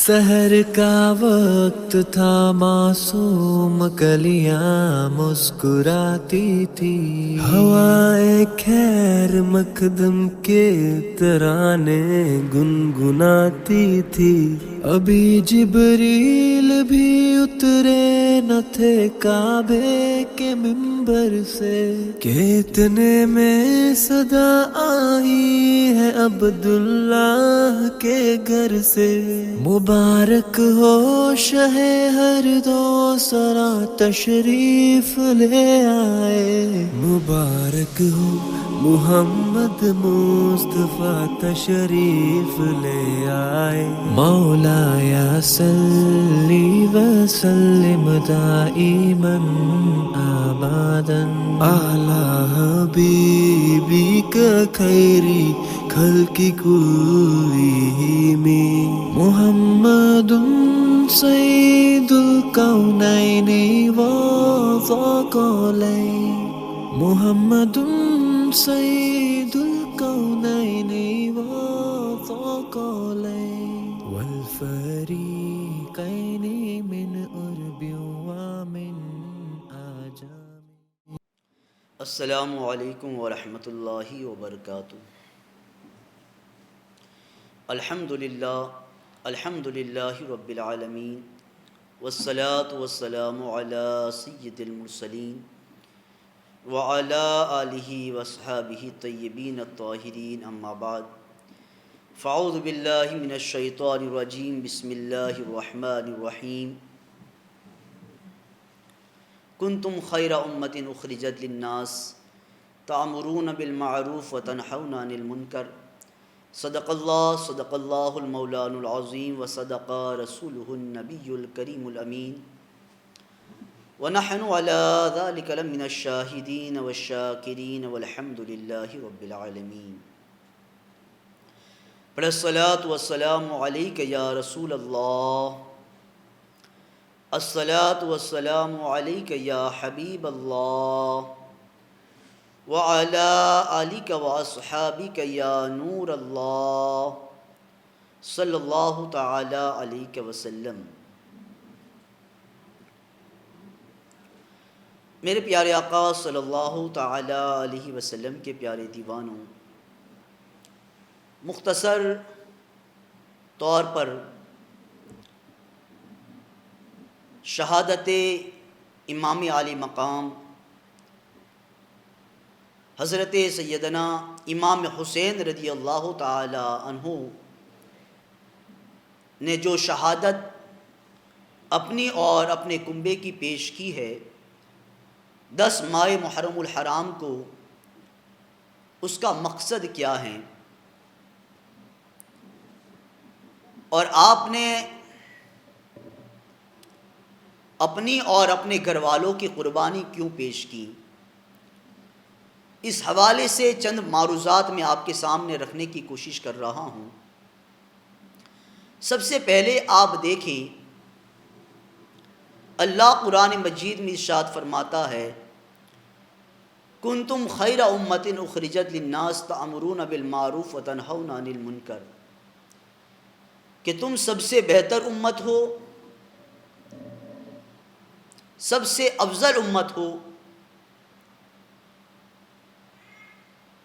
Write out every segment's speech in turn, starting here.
سحر کا وقت تھا، معصوم کلیاں مسکراتی تھی، ہوائے خیر مقدم کے ترانے گنگناتی تھی۔ ابھی جبریل بھی اترے نہ تھے کعبے کے منبر سے کہ اتنے میں صدا آئی ہے عبداللہ کے گھر سے۔ مبارک ہو شہ ہر دو سرا تشریف لے آئے، مبارک ہو محمد مصطفیٰ تشریف لے آئے۔ مولایا صلی وسلم دائما ابدا علی حبیبک خیری خلق کلہم، محمد سید الکونین والثقلین، محمد سید الکونین والثقلین والفریقین من عرب ومن عجم۔ السلام علیکم ورحمۃ اللہ وبرکاتہ۔ الحمد للہ رب العالمین، والصلاة والسلام علی سید المرسلین وعلی آلہ واصحابہ الطیبین الطاہرین، اما بعد فاعوذ باللہ من الشیطان الرجیم، بسم اللہ الرحمن الرحیم۔ کنتم خیر امۃ اخرجت للناس تأمرون بالمعروف وتنہون عن المنکر، صدق اللہ المولان العظیم، وصدق رسولہ النبی الکریم الامین، ونحن علی ذلک لمن الشاہدین والشاکرین، والحمد للہ رب العالمین۔ پڑھ الصلاۃ والسلام علیک یا رسول اللہ، الصلاۃ والسلام علیک یا حبیب اللہ، وعلی آلک واصحابک یا نور اللہ، صلی اللہ تعالی علیہ وسلم۔ میرے پیارے آقا صلی اللہ تعالی علیہ وسلم کے پیارے دیوانوں، مختصر طور پر شہادت امام عالی مقام حضرت سیدنا امام حسین رضی اللہ تعالی عنہ نے جو شہادت اپنی اور اپنے کنبے کی پیش کی ہے 10 ماہ محرم الحرام کو، اس کا مقصد کیا ہے، اور آپ نے اپنی اور اپنے گھر والوں کی قربانی کیوں پیش کی، اس حوالے سے چند معروضات میں آپ کے سامنے رکھنے کی کوشش کر رہا ہوں۔ سب سے پہلے آپ دیکھیں، اللہ قرآن مجید میں ارشاد فرماتا ہے، کنتم خیر امۃ اخرجت للناس تأمرون بالمعروف وتنہون عن المنکر، کہ تم سب سے بہتر امت ہو، سب سے افضل امت ہو۔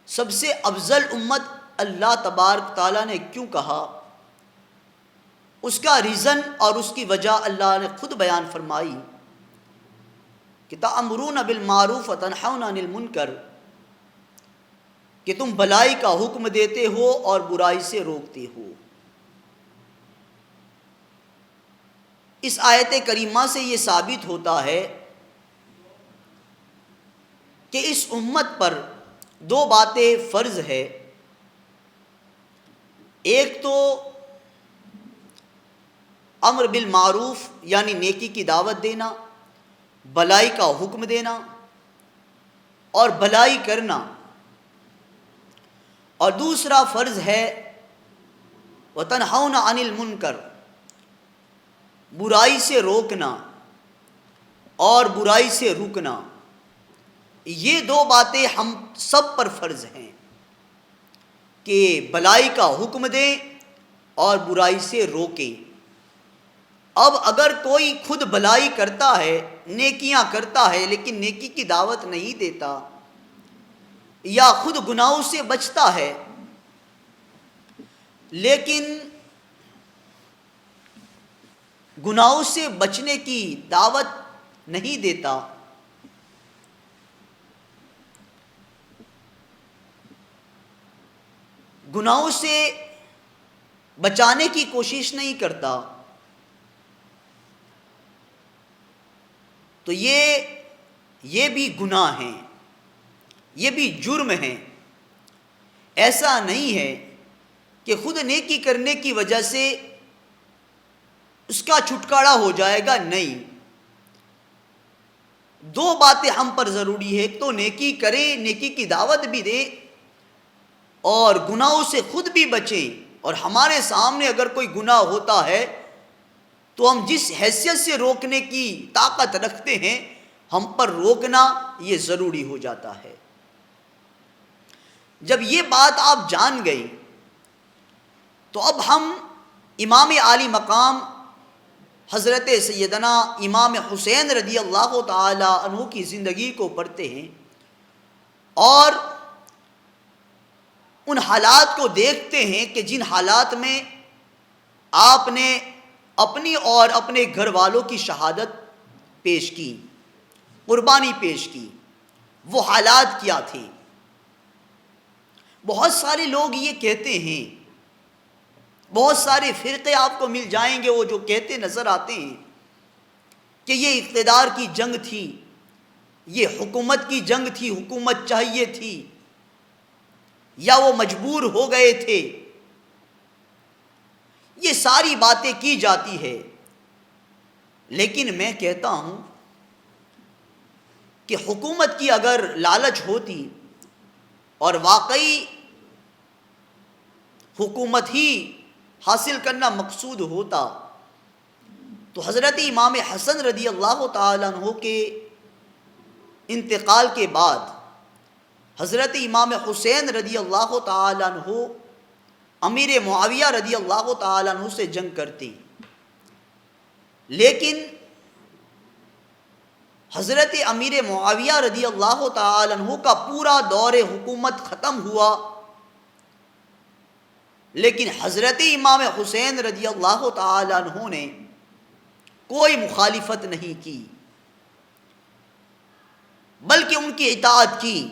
سب سے افضل امت اللہ تبارک تعالیٰ نے کیوں کہا، اس کا ریزن اور اس کی وجہ اللہ نے خود بیان فرمائی کہ تأمرون بالمعروف وتنہون عن المنکر، کہ تم بھلائی کا حکم دیتے ہو اور برائی سے روکتے ہو۔ اس آیت کریمہ سے یہ ثابت ہوتا ہے کہ اس امت پر 2 باتیں فرض ہے، ایک تو امر بالمعروف یعنی نیکی کی دعوت دینا، بھلائی کا حکم دینا اور بھلائی کرنا، اور دوسرا فرض ہے وتنہون عن المنکر، برائی سے روکنا اور برائی سے رکنا۔ یہ 2 باتیں ہم سب پر فرض ہیں کہ بھلائی کا حکم دیں اور برائی سے روکیں۔ اب اگر کوئی خود بھلائی کرتا ہے، نیکیاں کرتا ہے، لیکن نیکی کی دعوت نہیں دیتا، یا خود گناہوں سے بچتا ہے لیکن گناہوں سے بچنے کی دعوت نہیں دیتا، گناہوں سے بچانے کی کوشش نہیں کرتا، تو یہ بھی گناہ ہیں، یہ بھی جرم ہیں۔ ایسا نہیں ہے کہ خود نیکی کرنے کی وجہ سے اس کا چھٹکارا ہو جائے گا، نہیں۔ دو باتیں ہم پر ضروری ہے، ایک تو نیکی کرے، نیکی کی دعوت بھی دے، اور گناہوں سے خود بھی بچیں۔ اور ہمارے سامنے اگر کوئی گناہ ہوتا ہے تو ہم جس حیثیت سے روکنے کی طاقت رکھتے ہیں، ہم پر روکنا یہ ضروری ہو جاتا ہے۔ جب یہ بات آپ جان گئے تو اب ہم امام عالی مقام حضرت سیدنا امام حسین رضی اللہ تعالی عنہ کی زندگی کو پڑھتے ہیں اور ان حالات کو دیکھتے ہیں کہ جن حالات میں آپ نے اپنی اور اپنے گھر والوں کی شہادت پیش کی، قربانی پیش کی۔ وہ حالات کیا تھے؟ بہت سارے لوگ یہ کہتے ہیں، بہت سارے فرقے آپ کو مل جائیں گے وہ جو کہتے نظر آتے ہیں کہ یہ اقتدار کی جنگ تھی، یہ حکومت کی جنگ تھی، حکومت چاہیے تھی، یا وہ مجبور ہو گئے تھے۔ یہ ساری باتیں کی جاتی ہے، لیکن میں کہتا ہوں کہ حکومت کی اگر لالچ ہوتی اور واقعی حکومت ہی حاصل کرنا مقصود ہوتا تو حضرت امام حسن رضی اللہ تعالیٰ عنہ کے انتقال کے بعد حضرت امام حسین رضی اللہ تعالیٰ عنہ امیر معاویہ رضی اللہ تعالیٰ عنہ سے جنگ کرتی، لیکن حضرت امیر معاویہ رضی اللہ تعالیٰ عنہ کا پورا دور حکومت ختم ہوا، لیکن حضرت امام حسین رضی اللہ تعالیٰ عنہ نے کوئی مخالفت نہیں کی، بلکہ ان کی اطاعت کی۔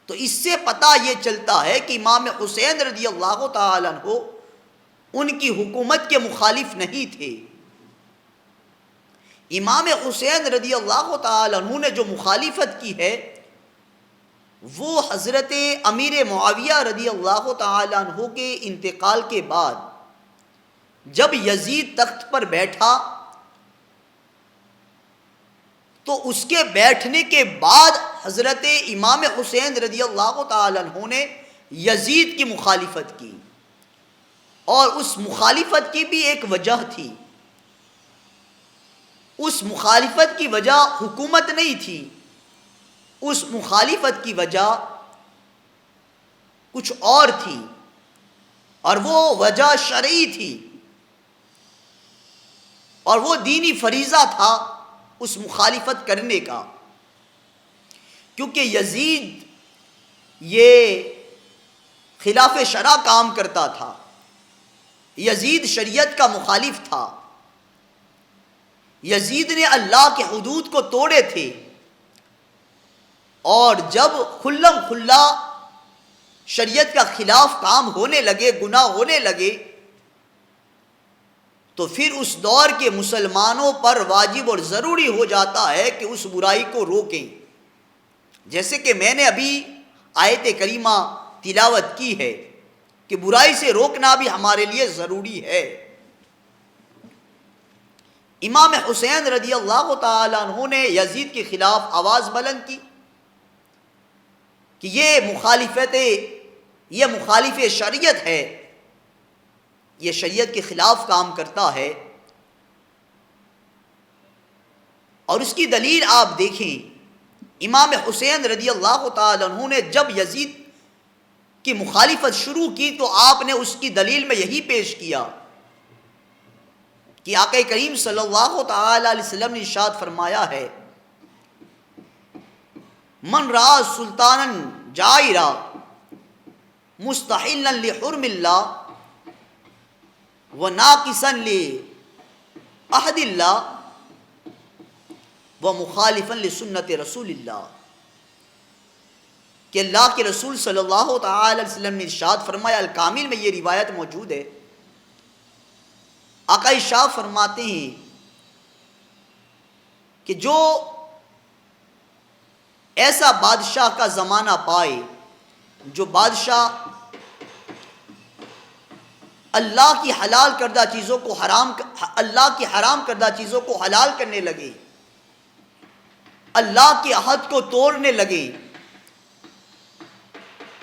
تو اس سے پتہ یہ چلتا ہے کہ امام حسین رضی اللہ تعالیٰ عنہ ان کی حکومت کے مخالف نہیں تھے۔ امام حسین رضی اللہ تعالیٰ عنہ نے جو مخالفت کی ہے وہ حضرت امیر معاویہ رضی اللہ تعالیٰ عنہ کے انتقال کے بعد جب یزید تخت پر بیٹھا تو اس کے بیٹھنے کے بعد حضرت امام حسین رضی اللہ تعالیٰ عنہ نے یزید کی مخالفت کی، اور اس مخالفت کی بھی ایک وجہ تھی۔ اس مخالفت کی وجہ حکومت نہیں تھی، اس مخالفت کی وجہ کچھ اور تھی، اور وہ وجہ شرعی تھی، اور وہ دینی فریضہ تھا اس مخالفت کرنے کا، کیونکہ یزید یہ خلاف شرع کام کرتا تھا، یزید شریعت کا مخالف تھا، یزید نے اللہ کے حدود کو توڑے تھے، اور جب کھلم کھلا شریعت کا خلاف کام ہونے لگے، گناہ ہونے لگے، تو پھر اس دور کے مسلمانوں پر واجب اور ضروری ہو جاتا ہے کہ اس برائی کو روکیں۔ جیسے کہ میں نے ابھی آیت کریمہ تلاوت کی ہے کہ برائی سے روکنا بھی ہمارے لیے ضروری ہے۔ امام حسین رضی اللہ تعالیٰ عنہ نے یزید کے خلاف آواز بلند کی کہ یہ مخالف شریعت ہے، یہ شریعت کے خلاف کام کرتا ہے۔ اور اس کی دلیل آپ دیکھیں، امام حسین رضی اللہ تعالیٰ عنہ نے جب یزید کی مخالفت شروع کی تو آپ نے اس کی دلیل میں یہی پیش کیا کہ آقا کریم صلی اللہ تعالی علیہ وسلم نے ارشاد فرمایا ہے، من را سلطانا جائرا مستحلا لحرم اللہ وناقصا لعہد اللہ ومخالفا لسنت رسول اللہ، کہ اللہ کے رسول صلی اللہ تعالی علیہ وسلم نے ارشاد فرمایا، الکامل میں یہ روایت موجود ہے، آقا ارشاد فرماتے ہیں کہ جو ایسا بادشاہ کا زمانہ پائے جو بادشاہ اللہ کی حلال کردہ چیزوں کو اللہ کی حرام کردہ چیزوں کو حلال کرنے لگے، اللہ کے عہد کو توڑنے لگے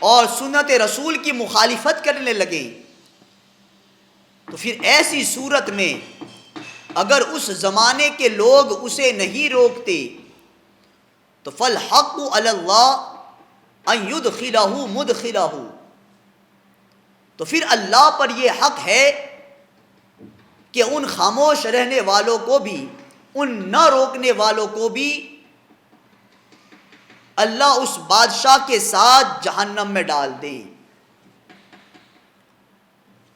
اور سنت رسول کی مخالفت کرنے لگے، تو پھر ایسی صورت میں اگر اس زمانے کے لوگ اسے نہیں روکتے تو فالحق علی اللہ ان یدخلہ مدخلہ، تو پھر اللہ پر یہ حق ہے کہ ان خاموش رہنے والوں کو بھی، ان نہ روکنے والوں کو بھی اللہ اس بادشاہ کے ساتھ جہنم میں ڈال دے۔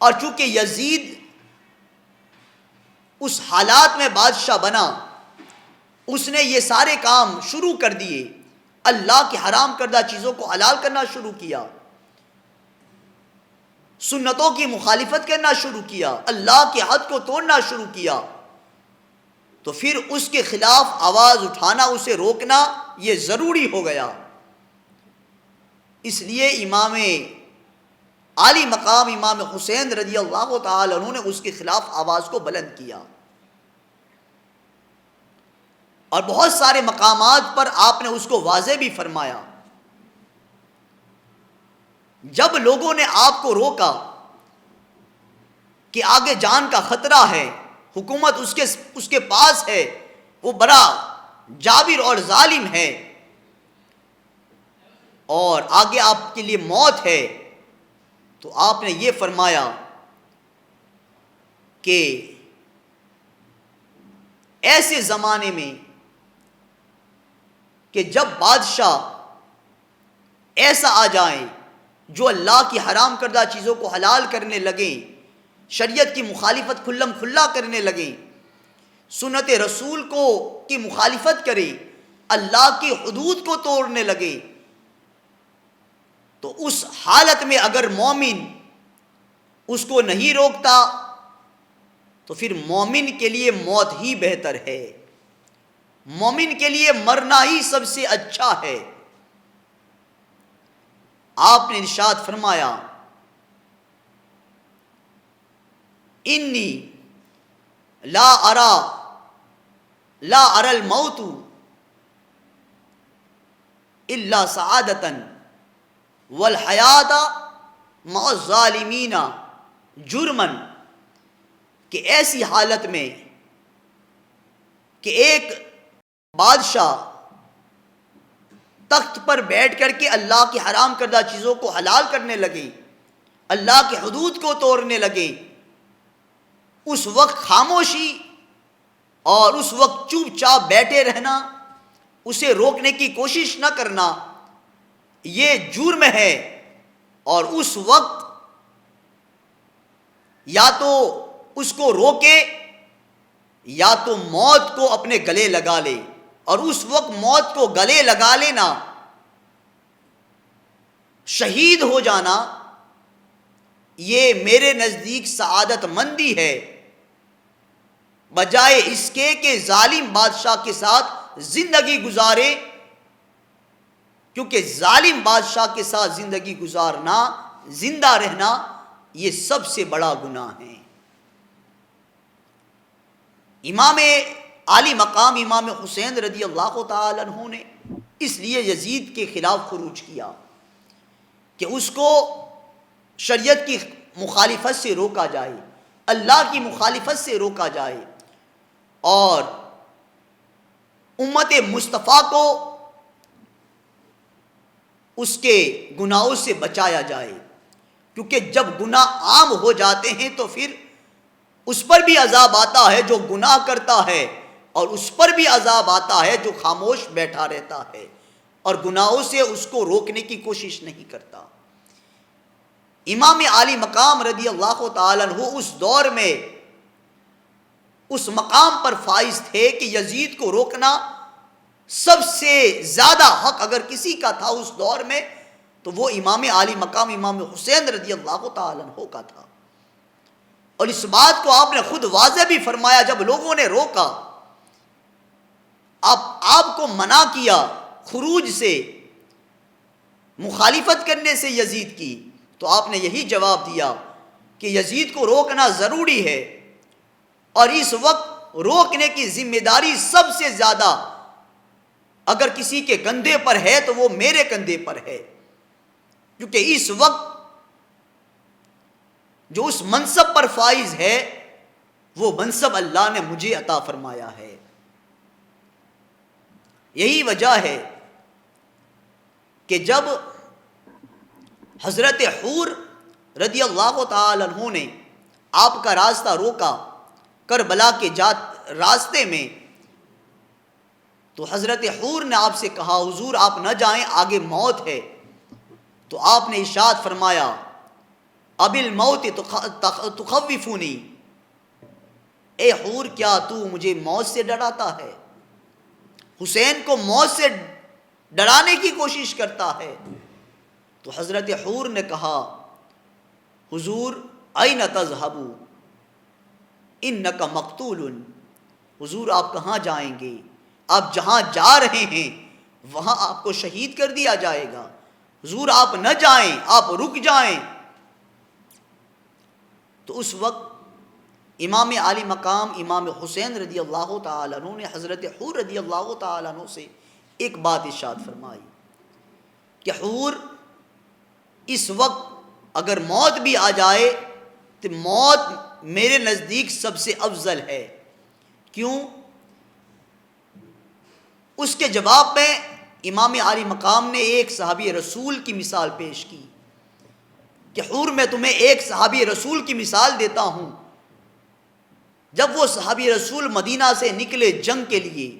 اور چونکہ یزید اس حالات میں بادشاہ بنا، اس نے یہ سارے کام شروع کر دیے، اللہ کی حرام کردہ چیزوں کو حلال کرنا شروع کیا، سنتوں کی مخالفت کرنا شروع کیا، اللہ کے حد کو توڑنا شروع کیا، تو پھر اس کے خلاف آواز اٹھانا، اسے روکنا یہ ضروری ہو گیا۔ اس لیے امام عالی مقام امام حسین رضی اللہ تعالی عنہ نے اس کے خلاف آواز کو بلند کیا، اور بہت سارے مقامات پر آپ نے اس کو واضح بھی فرمایا۔ جب لوگوں نے آپ کو روکا کہ آگے جان کا خطرہ ہے، حکومت اس کے پاس ہے، وہ بڑا جابر اور ظالم ہے اور آگے آپ کے لیے موت ہے، تو آپ نے یہ فرمایا کہ ایسے زمانے میں کہ جب بادشاہ ایسا آ جائیں جو اللہ کی حرام کردہ چیزوں کو حلال کرنے لگیں، شریعت کی مخالفت کھلم کھلا کرنے لگیں، سنت رسول کی مخالفت کریں، اللہ کی حدود کو توڑنے لگے، تو اس حالت میں اگر مومن اس کو نہیں روکتا تو پھر مومن کے لیے موت ہی بہتر ہے، مومن کے لیے مرنا ہی سب سے اچھا ہے۔ آپ نے ارشاد فرمایا، انی لا ارى الموت الا سعادتا والحیات مع الظالمین جرما، کہ ایسی حالت میں کہ ایک بادشاہ تخت پر بیٹھ کر کے اللہ کی حرام کردہ چیزوں کو حلال کرنے لگے، اللہ کی حدود کو توڑنے لگے، اس وقت خاموشی اور اس وقت چوپ چاپ بیٹھے رہنا، اسے روکنے کی کوشش نہ کرنا، یہ جرم ہے، اور اس وقت یا تو اس کو روکے یا تو موت کو اپنے گلے لگا لے، اور اس وقت موت کو گلے لگا لینا، شہید ہو جانا، یہ میرے نزدیک سعادت مندی ہے، بجائے اس کے کہ ظالم بادشاہ کے ساتھ زندگی گزارے، کیونکہ ظالم بادشاہ کے ساتھ زندگی گزارنا، زندہ رہنا، یہ سب سے بڑا گناہ ہے۔ امام عالی مقام امام حسین رضی اللہ تعالی عنہ نے اس لیے یزید کے خلاف خروج کیا کہ اس کو شریعت کی مخالفت سے روکا جائے، اللہ کی مخالفت سے روکا جائے، اور امت مصطفیٰ کو اس کے گناہوں سے بچایا جائے، کیونکہ جب گناہ عام ہو جاتے ہیں تو پھر اس پر بھی عذاب آتا ہے جو گناہ کرتا ہے، اور اس پر بھی عذاب آتا ہے جو خاموش بیٹھا رہتا ہے اور گناہوں سے اس کو روکنے کی کوشش نہیں کرتا۔ امام عالی مقام رضی اللہ تعالیٰ عنہ اس دور میں اس مقام پر فائز تھے کہ یزید کو روکنا سب سے زیادہ حق اگر کسی کا تھا اس دور میں تو وہ امام عالی مقام امام حسین رضی اللہ تعالیٰ عنہ کا تھا۔ اور اس بات کو آپ نے خود واضح بھی فرمایا جب لوگوں نے روکا، آپ کو منع کیا خروج سے، مخالفت کرنے سے یزید کی، تو آپ نے یہی جواب دیا کہ یزید کو روکنا ضروری ہے، اور اس وقت روکنے کی ذمہ داری سب سے زیادہ اگر کسی کے کندھے پر ہے تو وہ میرے کندھے پر ہے، کیونکہ اس وقت جو اس منصب پر فائز ہے وہ منصب اللہ نے مجھے عطا فرمایا ہے۔ یہی وجہ ہے کہ جب حضرت حور رضی اللہ تعالی عنہ نے آپ کا راستہ روکا کربلا کے راستے میں، تو حضرت حور نے آپ سے کہا حضور آپ نہ جائیں، آگے موت ہے۔ تو آپ نے ارشاد فرمایا اب الموت تخوفونی، اے حور کیا تو مجھے موت سے ڈراتا ہے، حسین کو موت سے ڈرانے کی کوشش کرتا ہے۔ تو حضرت حور نے کہا حضور این تذهب انک مقتول، حضور آپ کہاں جائیں گے، آپ جہاں جا رہے ہیں وہاں آپ کو شہید کر دیا جائے گا، حضور آپ نہ جائیں، آپ رک جائیں۔ تو اس وقت امام عالی مقام امام حسین رضی اللہ تعالیٰ عنہ نے حضرت حور رضی اللہ تعالیٰ عنہ سے ایک بات ارشاد فرمائی کہ حور اس وقت اگر موت بھی آ جائے تو موت میرے نزدیک سب سے افضل ہے۔ کیوں؟ اس کے جواب میں امام عالی مقام نے ایک صحابی رسول کی مثال پیش کی کہ حور میں تمہیں ایک صحابی رسول کی مثال دیتا ہوں، جب وہ صحابی رسول مدینہ سے نکلے جنگ کے لیے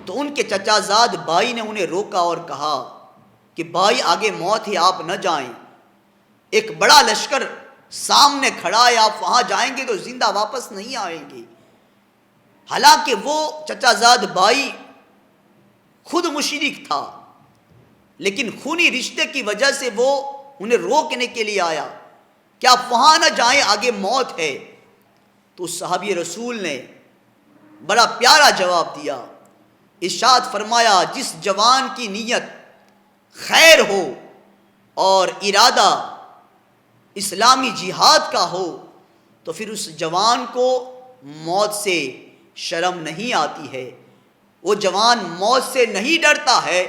تو ان کے چچا زاد بھائی نے انہیں روکا اور کہا کہ بھائی آگے موت ہے، آپ نہ جائیں، ایک بڑا لشکر سامنے کھڑا ہے، آپ وہاں جائیں گے تو زندہ واپس نہیں آئیں گے۔ حالانکہ وہ چچا زاد بھائی خود مشرک تھا، لیکن خونی رشتے کی وجہ سے وہ انہیں روکنے کے لیے آیا کہ آپ وہاں نہ جائیں، آگے موت ہے۔ تو صحابی رسول نے بڑا پیارا جواب دیا، ارشاد فرمایا جس جوان کی نیت خیر ہو اور ارادہ اسلامی جہاد کا ہو تو پھر اس جوان کو موت سے شرم نہیں آتی ہے، وہ جوان موت سے نہیں ڈرتا ہے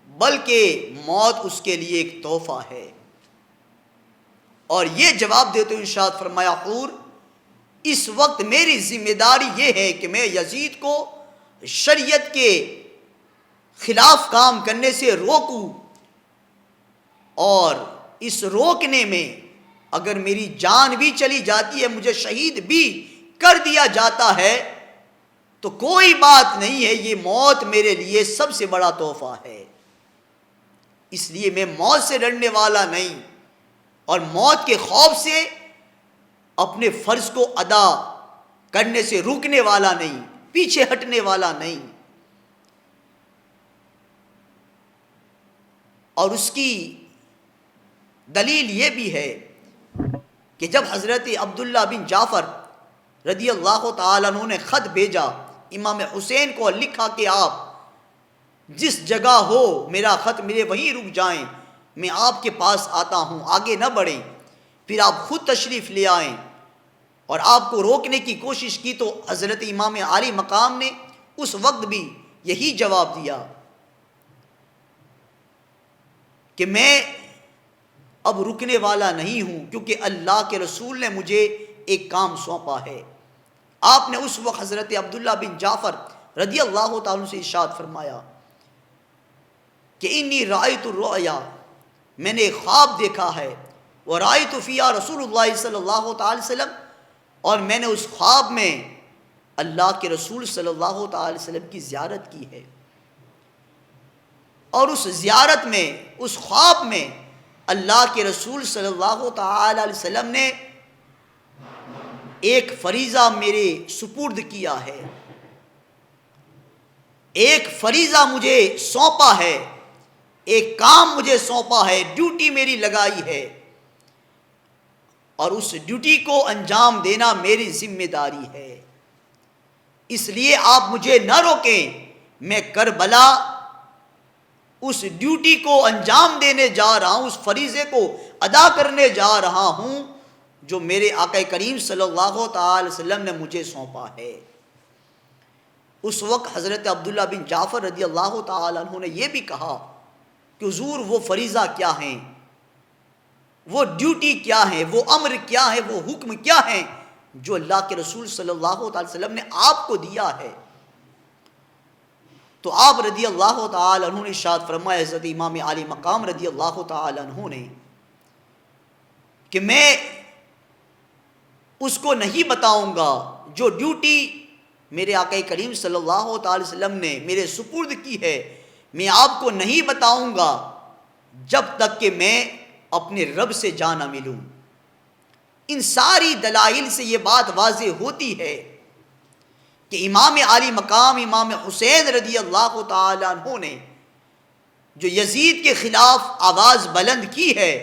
بلکہ موت اس کے لیے ایک تحفہ ہے۔ اور یہ جواب دیتے ہوئے ارشاد فرمایا حور اس وقت میری ذمہ داری یہ ہے کہ میں یزید کو شریعت کے خلاف کام کرنے سے روکوں، اور اس روکنے میں اگر میری جان بھی چلی جاتی ہے، مجھے شہید بھی کر دیا جاتا ہے تو کوئی بات نہیں ہے، یہ موت میرے لیے سب سے بڑا تحفہ ہے۔ اس لیے میں موت سے ڈرنے والا نہیں اور موت کے خوف سے اپنے فرض کو ادا کرنے سے رکنے والا نہیں، پیچھے ہٹنے والا نہیں۔ اور اس کی دلیل یہ بھی ہے کہ جب حضرت عبداللہ بن جعفر رضی اللہ تعالیٰ عنہ نے خط بھیجا امام حسین کو، لکھا کہ آپ جس جگہ ہو میرا خط ملے وہیں رک جائیں، میں آپ کے پاس آتا ہوں، آگے نہ بڑھیں، پھر آپ خود تشریف لے آئیں، اور آپ کو روکنے کی کوشش کی تو حضرت امام عالی مقام نے اس وقت بھی یہی جواب دیا کہ میں اب رکنے والا نہیں ہوں، کیونکہ اللہ کے رسول نے مجھے ایک کام سونپا ہے۔ آپ نے اس وقت حضرت عبداللہ بن جعفر رضی اللہ تعالیٰ سے ارشاد فرمایا کہ انی رأیت الرؤیا، میں نے ایک خواب دیکھا ہے وَرَأَيْتُ فِيهَا رسول اللہ صلی اللہ تعالی وسلم، اور میں نے اس خواب میں اللہ کے رسول صلی اللہ تعالی وسلم کی زیارت کی ہے، اور اس زیارت میں، اس خواب میں اللہ کے رسول صلی اللہ تعالی علیہ وسلم نے ایک فریضہ میرے سپرد کیا ہے، ایک فریضہ مجھے سونپا ہے، ایک کام مجھے سونپا ہے، ڈیوٹی میری لگائی ہے، اور اس ڈیوٹی کو انجام دینا میری ذمہ داری ہے۔ اس لیے آپ مجھے نہ روکیں، میں کربلا اس ڈیوٹی کو انجام دینے جا رہا ہوں، اس فریضے کو ادا کرنے جا رہا ہوں جو میرے آقا کریم صلی اللہ تعالی وسلم نے مجھے سونپا ہے۔ اس وقت حضرت عبداللہ بن جعفر رضی اللہ تعالی عنہ نے یہ بھی کہا کہ حضور وہ فریضہ کیا ہیں، وہ ڈیوٹی کیا ہے، وہ امر کیا ہے، وہ حکم کیا ہے جو اللہ کے رسول صلی اللہ تعالی وسلم نے آپ کو دیا ہے؟ تو آپ رضی اللہ تعالی عنہ نے ارشاد فرمایا، حضرت امام عالی مقام رضی اللہ تعالی عنہ نے، کہ میں اس کو نہیں بتاؤں گا جو ڈیوٹی میرے آقا کریم صلی اللہ تعالی وسلم نے میرے سپرد کی ہے، میں آپ کو نہیں بتاؤں گا جب تک کہ میں اپنے رب سے جا نہ ملوں۔ ان ساری دلائل سے یہ بات واضح ہوتی ہے کہ امام عالی مقام امام حسین رضی اللہ تعالی عنہ نے جو یزید کے خلاف آواز بلند کی ہے،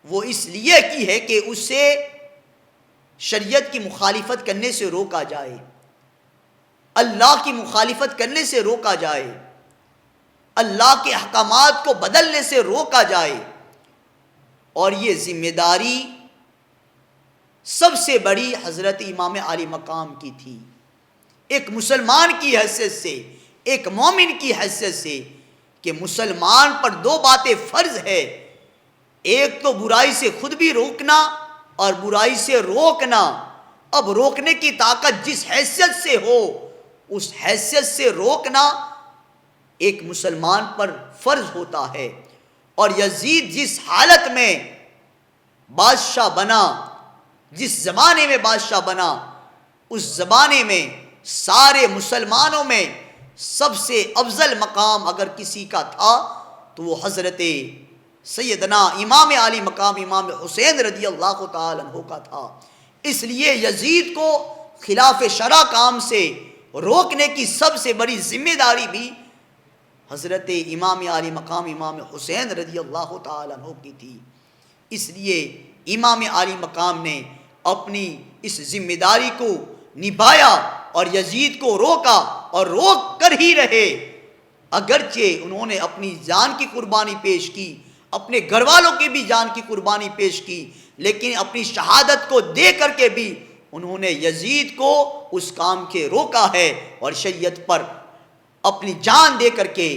وہ اس لیے کی ہے کہ اسے شریعت کی مخالفت کرنے سے روکا جائے، اللہ کی مخالفت کرنے سے روکا جائے، اللہ کے احکامات کو بدلنے سے روکا جائے، اور یہ ذمہ داری سب سے بڑی حضرت امام عالی مقام کی تھی، ایک مسلمان کی حیثیت سے، ایک مومن کی حیثیت سے، کہ مسلمان پر دو باتیں فرض ہے، ایک تو برائی سے خود بھی روکنا اور برائی سے روکنا۔ اب روکنے کی طاقت جس حیثیت سے ہو اس حیثیت سے روکنا ایک مسلمان پر فرض ہوتا ہے، اور یزید جس حالت میں بادشاہ بنا، جس زمانے میں بادشاہ بنا، اس زمانے میں سارے مسلمانوں میں سب سے افضل مقام اگر کسی کا تھا تو وہ حضرت سیدنا امام عالی مقام امام حسین رضی اللہ تعالی عنہ کا تھا۔ اس لیے یزید کو خلاف شرع کام سے روکنے کی سب سے بڑی ذمہ داری بھی حضرت امام عالی مقام امام حسین رضی اللہ تعالی عنہ کی تھی۔ اس لیے امام عالی مقام نے اپنی اس ذمہ داری کو نبھایا اور یزید کو روکا، اور روک کر ہی رہے، اگرچہ انہوں نے اپنی جان کی قربانی پیش کی، اپنے گھر والوں کی بھی جان کی قربانی پیش کی، لیکن اپنی شہادت کو دے کر کے بھی انہوں نے یزید کو اس کام کے روکا ہے، اور شریعت پر اپنی جان دے کر کے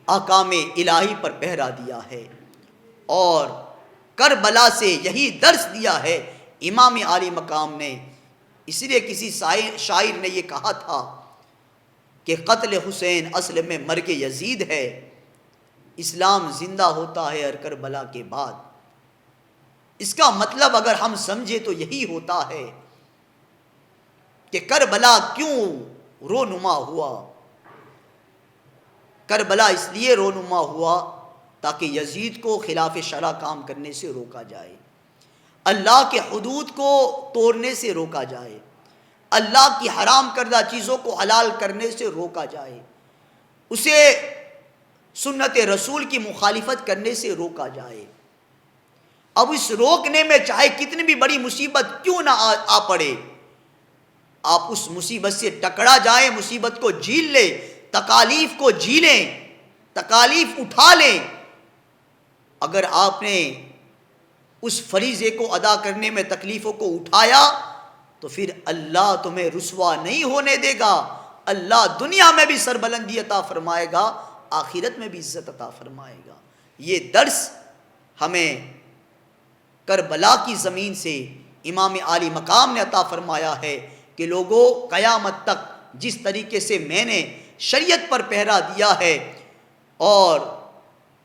احکام الہی پر پہرا دیا ہے۔ اور کربلا سے یہی درس دیا ہے امام عالی مقام نے۔ اس لیے کسی شاعر نے یہ کہا تھا کہ قتل حسین اصل میں مرگ یزید ہے، اسلام زندہ ہوتا ہے ہر کربلا کے بعد۔ اس کا مطلب اگر ہم سمجھے تو یہی ہوتا ہے کہ کربلا کیوں رونما ہوا۔ کربلا اس لیے رونما ہوا تاکہ یزید کو خلاف شرع کام کرنے سے روکا جائے، اللہ کے حدود کو توڑنے سے روکا جائے، اللہ کی حرام کردہ چیزوں کو حلال کرنے سے روکا جائے، اسے سنت رسول کی مخالفت کرنے سے روکا جائے۔ اب اس روکنے میں چاہے کتنی بھی بڑی مصیبت کیوں نہ آ پڑے، آپ اس مصیبت سے ٹکرا جائیں، مصیبت کو جھیل لیں، تکالیف کو جھیلیں، تکالیف اٹھا لیں۔ اگر آپ نے اس فریضے کو ادا کرنے میں تکلیفوں کو اٹھایا تو پھر اللہ تمہیں رسوا نہیں ہونے دے گا، اللہ دنیا میں بھی سربلندی عطا فرمائے گا، آخرت میں بھی عزت عطا فرمائے گا۔ یہ درس ہمیں کربلا کی زمین سے امام عالی مقام نے عطا فرمایا ہے کہ لوگوں، قیامت تک جس طریقے سے میں نے شریعت پر پہرا دیا ہے اور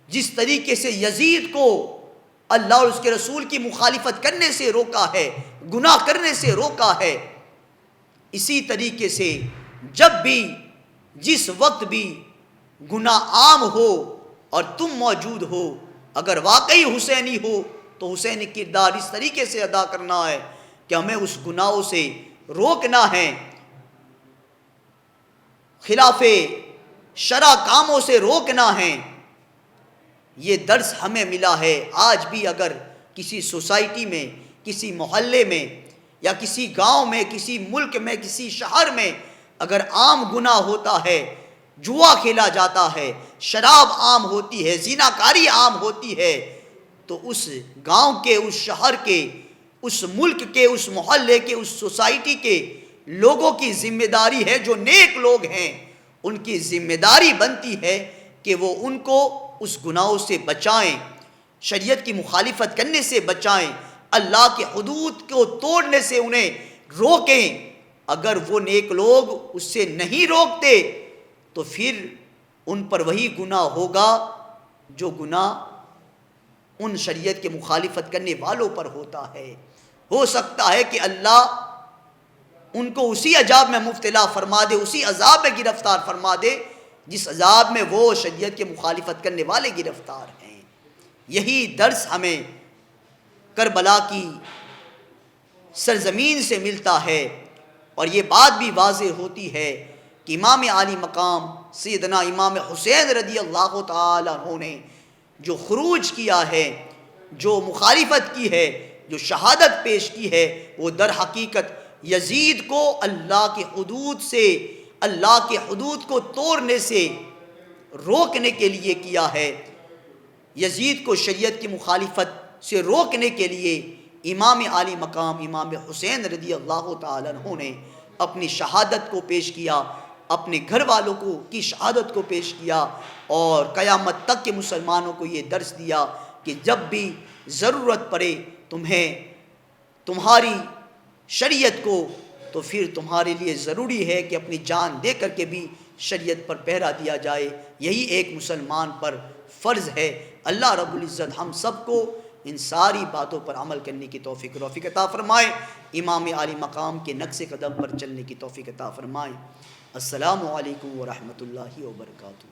جس طریقے سے یزید کو اللہ اور اس کے رسول کی مخالفت کرنے سے روکا ہے، گناہ کرنے سے روکا ہے۔ اسی طریقے سے جب بھی جس وقت بھی گناہ عام ہو اور تم موجود ہو، اگر واقعی حسینی ہو تو حسینی کردار اس طریقے سے ادا کرنا ہے کہ ہمیں اس گناہوں سے روکنا ہے، خلاف شرع کاموں سے روکنا ہے۔ یہ درس ہمیں ملا ہے۔ آج بھی اگر کسی سوسائٹی میں، کسی محلے میں یا کسی گاؤں میں، کسی ملک میں، کسی شہر میں اگر عام گناہ ہوتا ہے، جوا کھیلا جاتا ہے، شراب عام ہوتی ہے، زنا کاری عام ہوتی ہے، تو اس گاؤں کے، اس شہر کے، اس ملک کے، اس محلے کے، اس سوسائٹی کے لوگوں کی ذمہ داری ہے، جو نیک لوگ ہیں ان کی ذمہ داری بنتی ہے کہ وہ ان کو اس گناہوں سے بچائیں، شریعت کی مخالفت کرنے سے بچائیں، اللہ کے حدود کو توڑنے سے انہیں روکیں۔ اگر وہ نیک لوگ اس سے نہیں روکتے تو پھر ان پر وہی گناہ ہوگا جو گناہ ان شریعت کے مخالفت کرنے والوں پر ہوتا ہے۔ ہو سکتا ہے کہ اللہ ان کو اسی عذاب میں مبتلا فرما دے، اسی عذاب میں گرفتار فرما دے جس عذاب میں وہ شریعت کے مخالفت کرنے والے گرفتار ہیں۔ یہی درس ہمیں کربلا کی سرزمین سے ملتا ہے، اور یہ بات بھی واضح ہوتی ہے کہ امام عالی مقام سیدنا امام حسین رضی اللہ تعالی عنہ نے جو خروج کیا ہے، جو مخالفت کی ہے، جو شہادت پیش کی ہے، وہ در حقیقت یزید کو اللہ کے حدود سے، اللہ کے حدود کو توڑنے سے روکنے کے لیے کیا ہے۔ یزید کو شریعت کی مخالفت سے روکنے کے لیے امام عالی مقام امام حسین رضی اللہ تعالیٰ عنہ نے اپنی شہادت کو پیش کیا، اپنے گھر والوں کو کی شہادت کو پیش کیا، اور قیامت تک کے مسلمانوں کو یہ درس دیا کہ جب بھی ضرورت پڑے تمہیں تمہاری شریعت کو، تو پھر تمہارے لیے ضروری ہے کہ اپنی جان دے کر کے بھی شریعت پر پہرا دیا جائے۔ یہی ایک مسلمان پر فرض ہے۔ اللہ رب العزت ہم سب کو ان ساری باتوں پر عمل کرنے کی توفیق عطا فرمائے، امام عالی مقام کے نقش قدم پر چلنے کی توفیق عطا فرمائے۔ السلام علیکم ورحمۃ اللہ وبرکاتہ۔